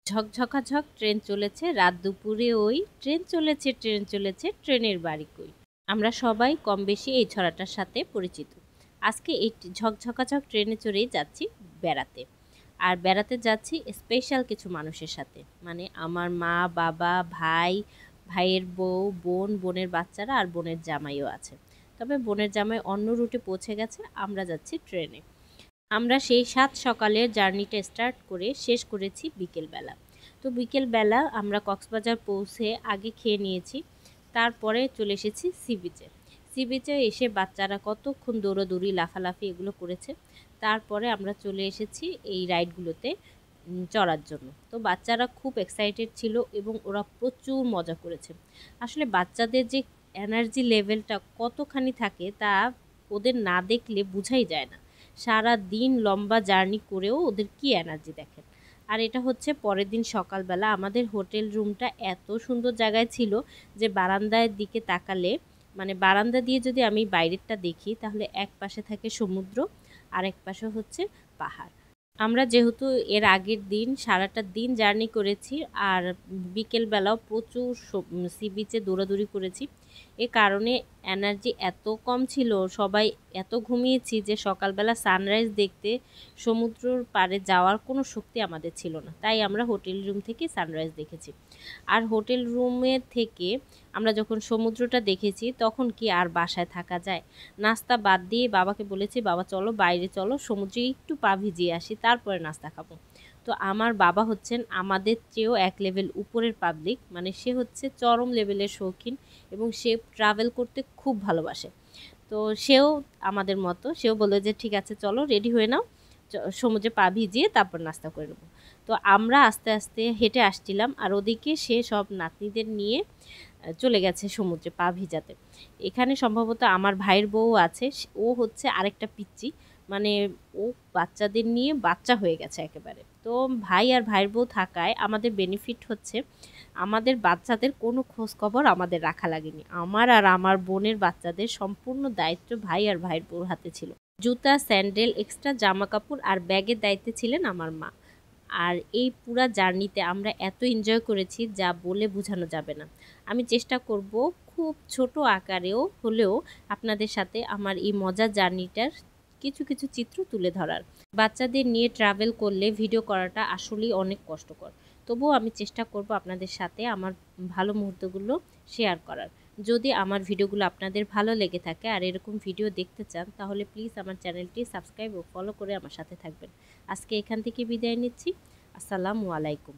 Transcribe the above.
ঝকঝকাঝক train চলেছে রাত দুপুরে, ওই ট্রেন চলেছে ট্রেন চলেছে ট্রেনের বাড়ি কই। আমরা সবাই কম বেশি এই ছড়াটার সাথে পরিচিত। আজকে এই ঝকঝকাঝক ট্রেনে চড়েই যাচ্ছি বেড়াতে। আর বেড়াতে যাচ্ছি স্পেশাল কিছু মানুষের সাথে, মানে আমার মা, বাবা, ভাই, ভাইয়ের বউ, বোন, বোনের বাচ্চারা আর বোনের জামাইও আছে। তবে বোনের জামাই অন্য রুটে পৌঁছে গেছে, আমরা যাচ্ছি ট্রেনে। আমরা সেই ৭ সকালের জার্নিটা স্টার্ট করে শেষ করেছি বিকেলবেলা। তো বিকেলবেলা আমরা কক্সবাজার পৌঁছে আগে খেয়ে নিয়েছি, তারপরে চলে এসেছি সি বিচে। সি বিচে এসে বাচ্চারা কতক্ষণ দৌড়াদৌড়ি লাফালাফি এগুলো করেছে। তারপরে আমরা চলে এসেছি এই রাইডগুলোতে চড়ার জন্য। তো বাচ্চারা খুব এক্সাইটেড ছিল এবং ওরা প্রচুর মজা করেছে। আসলে বাচ্চাদের যে এনার্জি লেভেলটা কতখানি থাকে তা ওদের না দেখলে বোঝাই যায় না। সারা দিন লম্বা জার্নি করেও ওদের কি এনার্জি দেখেন। আর এটা হচ্ছে পরের দিন সকালবেলা। আমাদের হোটেল রুমটা এত সুন্দর জায়গায় ছিল যে বারান্দার দিকে তাকালে, মানে বারান্দা দিয়ে যদি আমি বাইরেরটা দেখি তাহলে এক পাশে থাকে সমুদ্র আর এক পাশে হচ্ছে পাহাড়। আমরা যেহেতু এর আগের দিন সারাটা দিন জার্নি করেছি আর বিকেলবেলাও প্রচুর সি বিচে দৌড়াদৌড়ি করেছি, এ কারণে এনার্জি এত কম ছিল, সবাই এত ঘুমিয়েছি যে সকালবেলা সানরাইজ দেখতে সমুদ্রের পাড়ে যাওয়ার কোনো শক্তি আমাদের ছিল না। তাই আমরা হোটেল রুম থেকে সানরাইজ দেখেছি। আর হোটেল রুমের থেকে আমরা যখন সমুদ্রটা দেখেছি তখন কি আর বাসায় থাকা যায়। নাস্তা বাদ দিয়ে বাবাকে বলেছি, বাবা চলো বাইরে চলো, সমুদ্রে একটু পা ভিজিয়ে আসি, তারপরে নাস্তা খাবো। তো আমার বাবা হচ্ছেন আমাদের চেয়েও এক লেভেল উপরের পাবলিক, মানে সে হচ্ছে চরম লেভেলের শৌখিন এবং সে ট্রাভেল করতে খুব ভালোবাসে। তো সেও আমাদের মতো, সেও বললো যে ঠিক আছে চলো রেডি হয়ে নাও, সমুদ্রে পা ভিজিয়ে তারপর নাস্তা করে নেবো। তো আমরা আস্তে আস্তে হেঁটে আসছিলাম আর ওদিকে সে সব নাতনিদের নিয়ে চলে গেছে সমুদ্রে পা ভিজাতে। এখানে সম্ভবত আমার ভাইয়ের বউ আছে, ও হচ্ছে আরেকটা পিচ্চি, মানে ও বাচ্চাদের নিয়ে বাচ্চা হয়ে গেছে একেবারে। তো ভাই আর ভাইয়ের বউ থাকায় আমাদের বেনিফিট হচ্ছে আমাদের বাচ্চাদের কোনো খোঁজ খবর আমাদের রাখা লাগেনি। আমার আর আমার বোনের বাচ্চাদের সম্পূর্ণ দায়িত্ব ভাই আর ভাইয়ের বউর হাতে ছিল। জুতা, স্যান্ডেল, এক্সট্রা জামা কাপড় আর ব্যাগের দায়িত্বে ছিলেন আমার মা। আর এই পুরা জার্নিতে আমরা এত এনজয় করেছি যা বলে বোঝানো যাবে না। আমি চেষ্টা করব খুব ছোট আকারেও হলেও আপনাদের সাথে আমার এই মজার জার্নিটার কিছু কিছু চিত্র তুলে ধরার। বাচ্চাদের নিয়ে ট্রাভেল করলে ভিডিও করাটা আসলেই অনেক কষ্টকর, তবুও আমি চেষ্টা করব আপনাদের সাথে আমার ভালো মুহূর্তগুলো শেয়ার করার। যদি আমার ভিডিওগুলো আপনাদের ভালো লেগে থাকে আর এরকম ভিডিও দেখতে চান তাহলে প্লিজ আমার চ্যানেলটি সাবস্ক্রাইব ও ফলো করে আমার সাথে থাকবেন। আজকে এখান থেকে বিদায় নিচ্ছি। আসসালামু আলাইকুম।